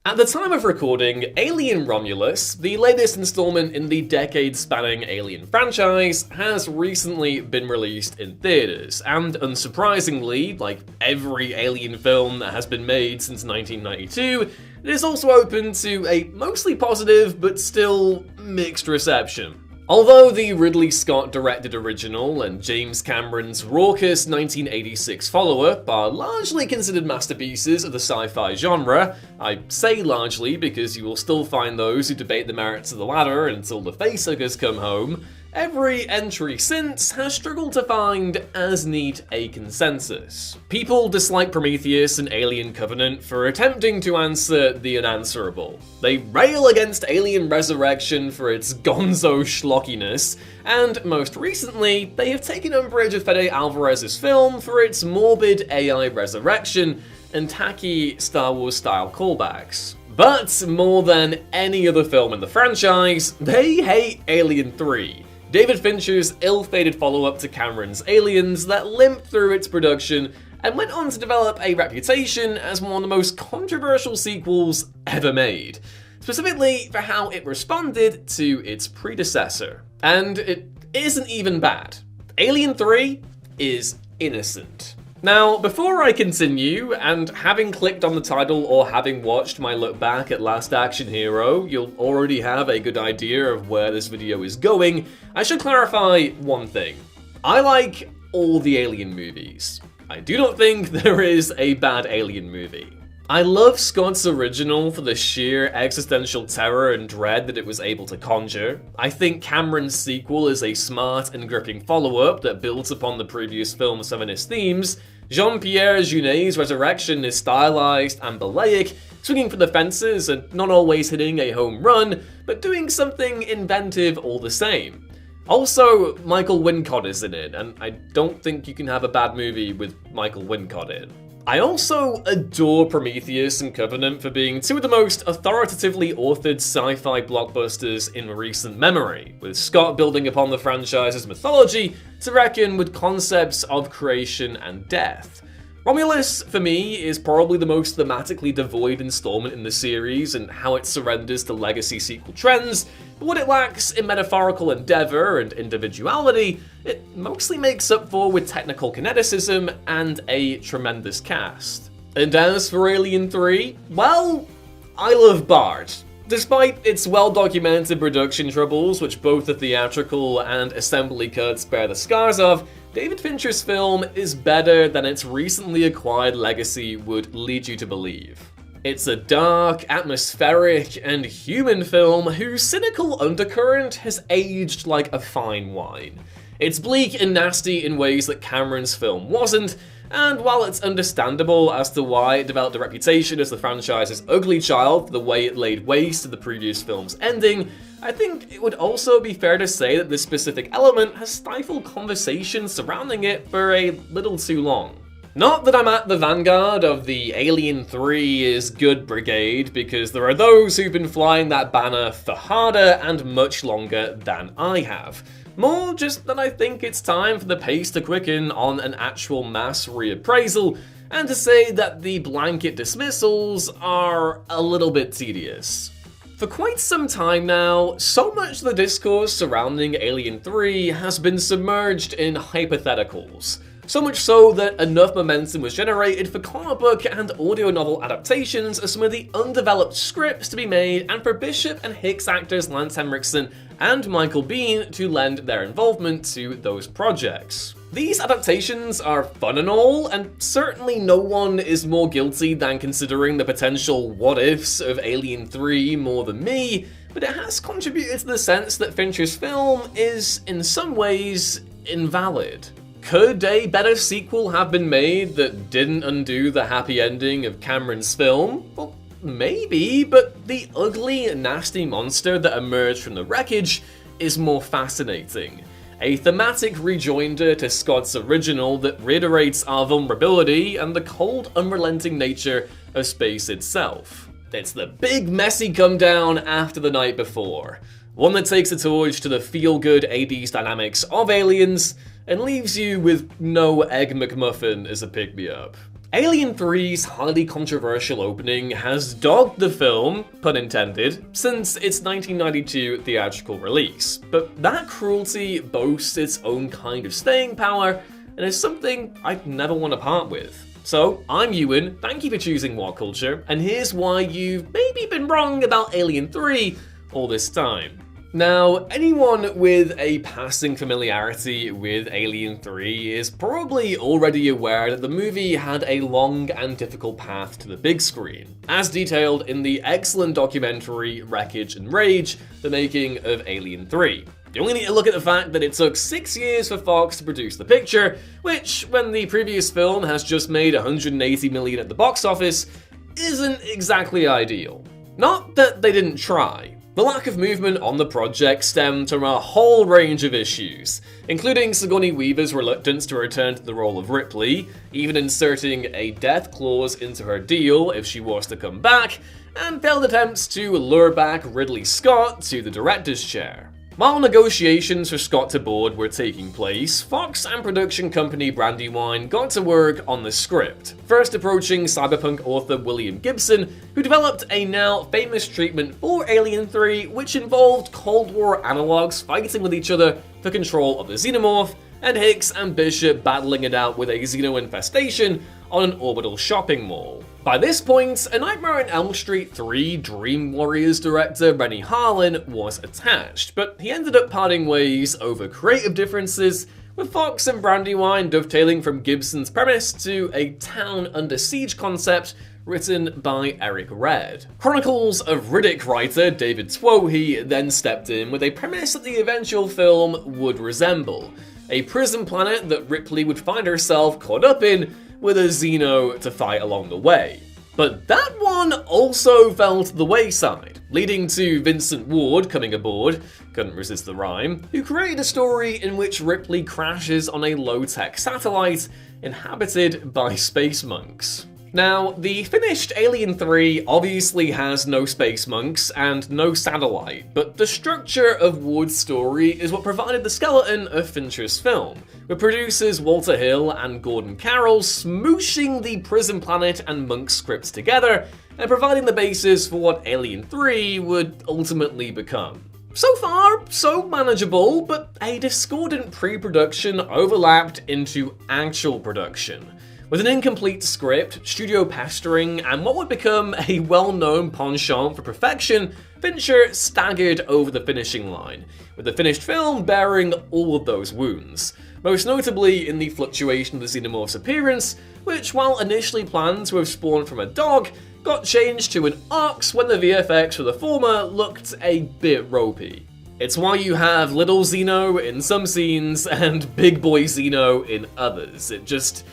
At the time of recording, Alien Romulus, the latest installment in the decade-spanning Alien franchise, has recently been released in theaters, and unsurprisingly, like every Alien film that has been made since 1992, it is also open to a mostly positive but still mixed reception. Although the Ridley Scott-directed original and James Cameron's raucous 1986 follow-up are largely considered masterpieces of the sci-fi genre, I say largely because you will still find those who debate the merits of the latter until the facehuggers come home, every entry since has struggled to find as neat a consensus. People dislike Prometheus and Alien Covenant for attempting to answer the unanswerable. They rail against Alien Resurrection for its gonzo schlockiness, and most recently, they have taken umbrage at Fede Alvarez's film for its morbid AI resurrection and tacky Star Wars-style callbacks. But more than any other film in the franchise, they hate Alien 3. David Fincher's ill-fated follow-up to Cameron's Aliens that limped through its production and went on to develop a reputation as one of the most controversial sequels ever made, specifically for how it responded to its predecessor. And it isn't even bad. Alien 3 is innocent. Now, before I continue, and having clicked on the title or having watched my look back at Last Action Hero, you'll already have a good idea of where this video is going, I should clarify one thing. I like all the Alien movies. I do not think there is a bad Alien movie. I love Scott's original for the sheer existential terror and dread that it was able to conjure. I think Cameron's sequel is a smart and gripping follow-up that builds upon the previous film's feminist themes. Jean-Pierre Jeunet's resurrection is stylized and ballet, swinging for the fences and not always hitting a home run, but doing something inventive all the same. Also, Michael Wincott is in it, and I don't think you can have a bad movie with Michael Wincott in. I also adore Prometheus and Covenant for being two of the most authoritatively authored sci-fi blockbusters in recent memory, with Scott building upon the franchise's mythology to reckon with concepts of creation and death. Romulus, for me, is probably the most thematically devoid installment in the series and how it surrenders to legacy sequel trends, but what it lacks in metaphorical endeavor and individuality, it mostly makes up for with technical kineticism and a tremendous cast. And as for Alien 3, well, I love Bard. Despite its well-documented production troubles, which both the theatrical and assembly cuts bear the scars of, David Fincher's film is better than its recently acquired legacy would lead you to believe. It's a dark, atmospheric, and human film whose cynical undercurrent has aged like a fine wine. It's bleak and nasty in ways that Cameron's film wasn't, and while it's understandable as to why it developed a reputation as the franchise's ugly child for the way it laid waste to the previous film's ending, I think it would also be fair to say that this specific element has stifled conversation surrounding it for a little too long. Not that I'm at the vanguard of the Alien 3 is good brigade, because there are those who've been flying that banner for harder and much longer than I have. More just that I think it's time for the pace to quicken on an actual mass reappraisal, and to say that the blanket dismissals are a little bit tedious. For quite some time now, so much of the discourse surrounding Alien 3 has been submerged in hypotheticals. So much so that enough momentum was generated for comic book and audio novel adaptations of some of the undeveloped scripts to be made, and for Bishop and Hicks actors Lance Henriksen and Michael Biehn to lend their involvement to those projects. These adaptations are fun and all, and certainly no one is more guilty than considering the potential what-ifs of Alien 3 more than me, but it has contributed to the sense that Fincher's film is, in some ways, invalid. Could a better sequel have been made that didn't undo the happy ending of Cameron's film? Well, maybe, but the ugly, nasty monster that emerged from the wreckage is more fascinating. A thematic rejoinder to Scott's original that reiterates our vulnerability and the cold, unrelenting nature of space itself. It's the big, messy come down after the night before. One that takes a torch to the feel-good 80s dynamics of Aliens and leaves you with no Egg McMuffin as a pick-me-up. Alien 3's highly controversial opening has dogged the film, pun intended, since its 1992 theatrical release, but that cruelty boasts its own kind of staying power and is something I'd never want to part with. So, I'm Ewan, thank you for choosing What Culture, and here's why you've maybe been wrong about Alien 3 all this time. Now, anyone with a passing familiarity with Alien 3 is probably already aware that the movie had a long and difficult path to the big screen, as detailed in the excellent documentary Wreckage and Rage, The Making of Alien 3. You only need to look at the fact that it took 6 years for Fox to produce the picture, which, when the previous film has just made $180 million at the box office, isn't exactly ideal. Not that they didn't try. The lack of movement on the project stemmed from a whole range of issues, including Sigourney Weaver's reluctance to return to the role of Ripley, even inserting a death clause into her deal if she was to come back, and failed attempts to lure back Ridley Scott to the director's chair. While negotiations for Scott to board were taking place, Fox and production company Brandywine got to work on the script, first approaching cyberpunk author William Gibson, who developed a now famous treatment for Alien 3, which involved Cold War analogs fighting with each other for control of the xenomorph, and Hicks and Bishop battling it out with a xeno infestation on an orbital shopping mall. By this point, A Nightmare on Elm Street 3 Dream Warriors director Renny Harlin was attached, but he ended up parting ways over creative differences, with Fox and Brandywine dovetailing from Gibson's premise to a town under siege concept written by Eric Red. Chronicles of Riddick writer David Twohy then stepped in with a premise that the eventual film would resemble: a prison planet that Ripley would find herself caught up in, with a Xeno to fight along the way. But that one also fell to the wayside, leading to Vincent Ward coming aboard, couldn't resist the rhyme, who created a story in which Ripley crashes on a low-tech satellite inhabited by space monks. Now, the finished Alien 3 obviously has no space monks and no satellite, but the structure of Ward's story is what provided the skeleton of Fincher's film, with producers Walter Hill and Gordon Carroll smooshing the prison planet and monk scripts together and providing the basis for what Alien 3 would ultimately become. So far, so manageable, but a discordant pre-production overlapped into actual production. With an incomplete script, studio pestering, and what would become a well-known penchant for perfection, Fincher staggered over the finishing line, with the finished film bearing all of those wounds. Most notably in the fluctuation of the xenomorph's appearance, which, while initially planned to have spawned from a dog, got changed to an ox when the VFX for the former looked a bit ropey. It's why you have little Xeno in some scenes and big boy Xeno in others. It just...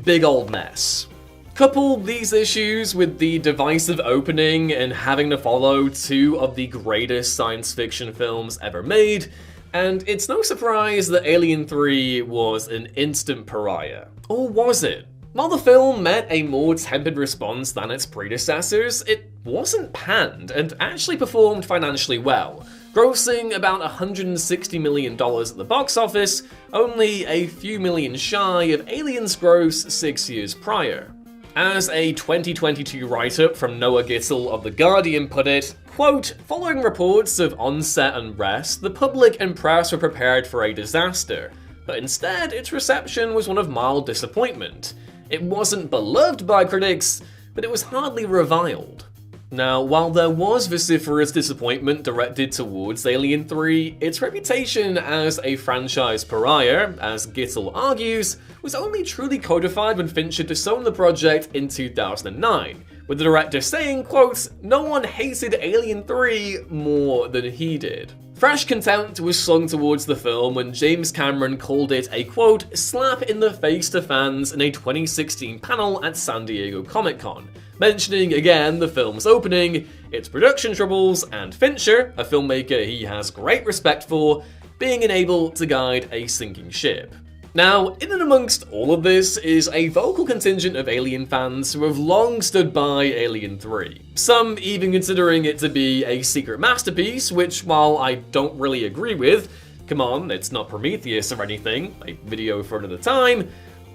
big old mess. Couple these issues with the divisive opening and having to follow two of the greatest science fiction films ever made, and it's no surprise that Alien 3 was an instant pariah. Or was it? While the film met a more tempered response than its predecessors, it wasn't panned and actually performed financially well, grossing about $160 million at the box office, only a few million shy of Alien's gross 6 years prior. As a 2022 write-up from Noah Gittel of The Guardian put it, quote, "Following reports of on-set unrest, the public and press were prepared for a disaster, but instead its reception was one of mild disappointment. It wasn't beloved by critics, but it was hardly reviled." Now, while there was vociferous disappointment directed towards Alien 3, its reputation as a franchise pariah, as Gittel argues, was only truly codified when Fincher disowned the project in 2009, with the director saying, quote, "No one hated Alien 3 more than he did." Fresh contempt was slung towards the film when James Cameron called it a, quote, "slap in the face to fans" in a 2016 panel at San Diego Comic-Con, mentioning again the film's opening, its production troubles, and Fincher, a filmmaker he has great respect for, being unable to guide a sinking ship. Now, in and amongst all of this is a vocal contingent of Alien fans who have long stood by Alien 3, some even considering it to be a secret masterpiece, which, while I don't really agree with, come on, it's not Prometheus or anything, a video for another time,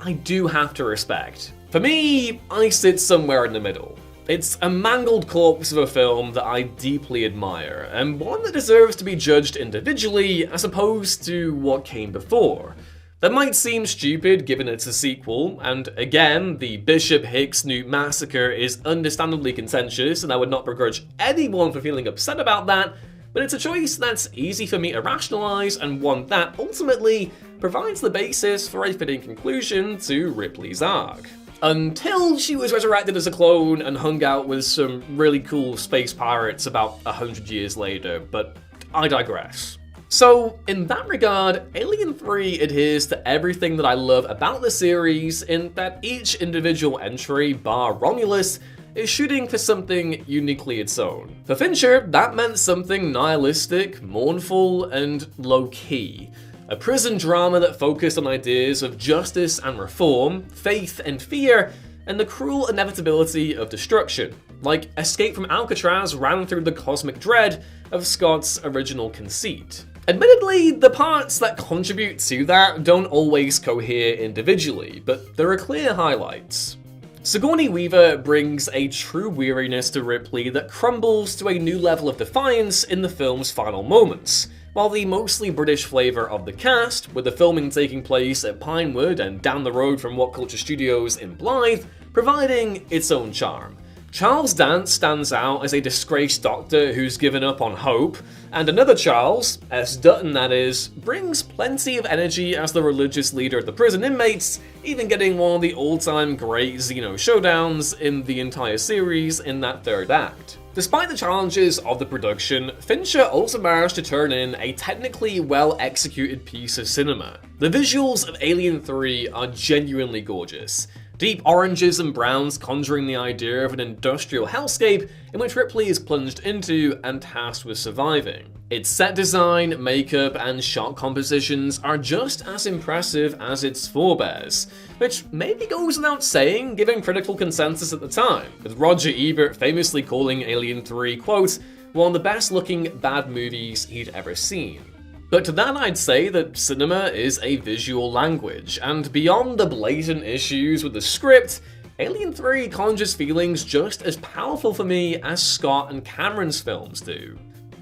I do have to respect. For me, I sit somewhere in the middle. It's a mangled corpse of a film that I deeply admire, and one that deserves to be judged individually as opposed to what came before. That might seem stupid given it's a sequel, and again, the Bishop Hicks Newt massacre is understandably contentious, and I would not begrudge anyone for feeling upset about that, but it's a choice that's easy for me to rationalize, and one that ultimately provides the basis for a fitting conclusion to Ripley's arc. Until she was resurrected as a clone and hung out with some really cool space pirates about 100 years later, but I digress. So, in that regard, Alien 3 adheres to everything that I love about the series in that each individual entry, bar Romulus, is shooting for something uniquely its own. For Fincher, that meant something nihilistic, mournful, and low-key. A prison drama that focused on ideas of justice and reform, faith and fear, and the cruel inevitability of destruction. Like Escape from Alcatraz ran through the cosmic dread of Scott's original conceit. Admittedly, the parts that contribute to that don't always cohere individually, but there are clear highlights. Sigourney Weaver brings a true weariness to Ripley that crumbles to a new level of defiance in the film's final moments, while the mostly British flavour of the cast, with the filming taking place at Pinewood and down the road from What Culture Studios in Blythe, providing its own charm. Charles Dance stands out as a disgraced doctor who's given up on hope, and another Charles, S. Dutton that is, brings plenty of energy as the religious leader of the prison inmates, even getting one of the all-time great Xeno showdowns in the entire series in that third act. Despite the challenges of the production, Fincher also managed to turn in a technically well-executed piece of cinema. The visuals of Alien 3 are genuinely gorgeous. Deep oranges and browns conjuring the idea of an industrial hellscape in which Ripley is plunged into and tasked with surviving. Its set design, makeup, and shot compositions are just as impressive as its forebears, which maybe goes without saying given critical consensus at the time, with Roger Ebert famously calling Alien 3, quote, one of the best looking bad movies he'd ever seen. But to that I'd say that cinema is a visual language, and beyond the blatant issues with the script, Alien 3 conjures feelings just as powerful for me as Scott and Cameron's films do.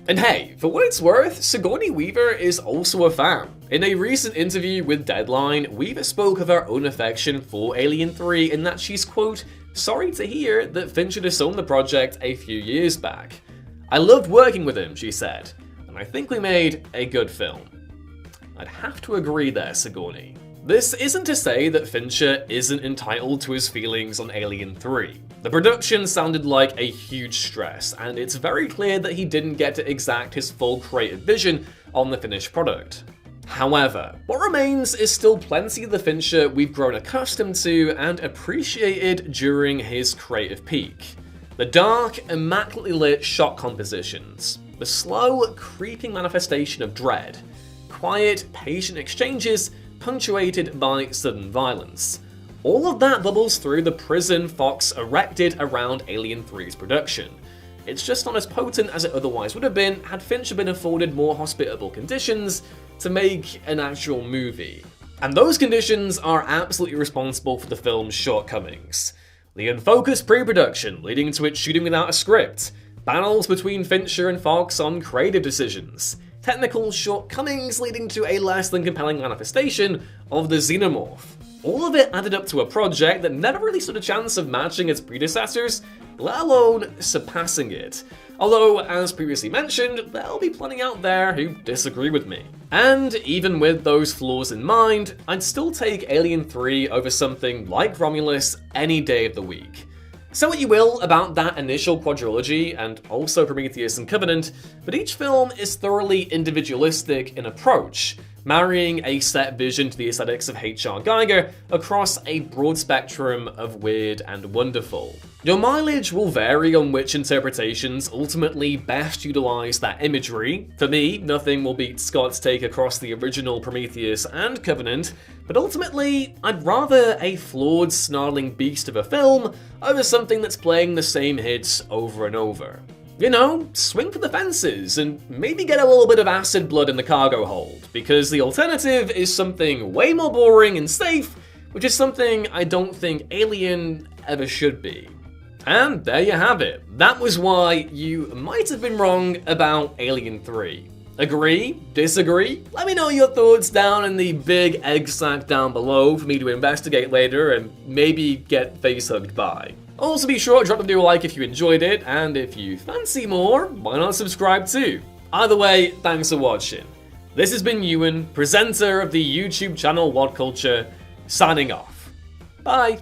And hey, for what it's worth, Sigourney Weaver is also a fan. In a recent interview with Deadline, Weaver spoke of her own affection for Alien 3 in that she's, quote, sorry to hear that Fincher disowned the project a few years back. I loved working with him, she said, and I think we made a good film. I'd have to agree there, Sigourney. This isn't to say that Fincher isn't entitled to his feelings on Alien 3. The production sounded like a huge stress, and it's very clear that he didn't get to exact his full creative vision on the finished product. However, what remains is still plenty of the Fincher we've grown accustomed to and appreciated during his creative peak. The dark, immaculately lit shot compositions, the slow, creeping manifestation of dread, quiet, patient exchanges punctuated by sudden violence. All of that bubbles through the prison Fox erected around Alien 3's production. It's just not as potent as it otherwise would have been had Fincher been afforded more hospitable conditions to make an actual movie. And those conditions are absolutely responsible for the film's shortcomings. The unfocused pre-production leading to it shooting without a script, battles between Fincher and Fox on creative decisions, technical shortcomings leading to a less than compelling manifestation of the xenomorph. All of it added up to a project that never really stood a chance of matching its predecessors, let alone surpassing it. Although, as previously mentioned, there'll be plenty out there who disagree with me. And even with those flaws in mind, I'd still take Alien 3 over something like Romulus any day of the week. Say what you will about that initial quadrilogy, and also Prometheus and Covenant, but each film is thoroughly individualistic in approach, marrying a set vision to the aesthetics of H.R. Giger across a broad spectrum of weird and wonderful. Your mileage will vary on which interpretations ultimately best utilize that imagery. For me, nothing will beat Scott's take across the original Prometheus and Covenant, but ultimately, I'd rather a flawed, snarling beast of a film over something that's playing the same hits over and over. You know, swing for the fences and maybe get a little bit of acid blood in the cargo hold, because the alternative is something way more boring and safe which is something I don't think Alien ever should be. And there you have it. That was why you might have been wrong about Alien 3. Agree? Disagree? Let me know your thoughts down in the big egg sack down below for me to investigate later and maybe get face-hugged by. Also be sure to drop the video a like if you enjoyed it, and if you fancy more, why not subscribe too? Either way, thanks for watching. This has been Ewan, presenter of the YouTube channel What Culture, signing off. Bye!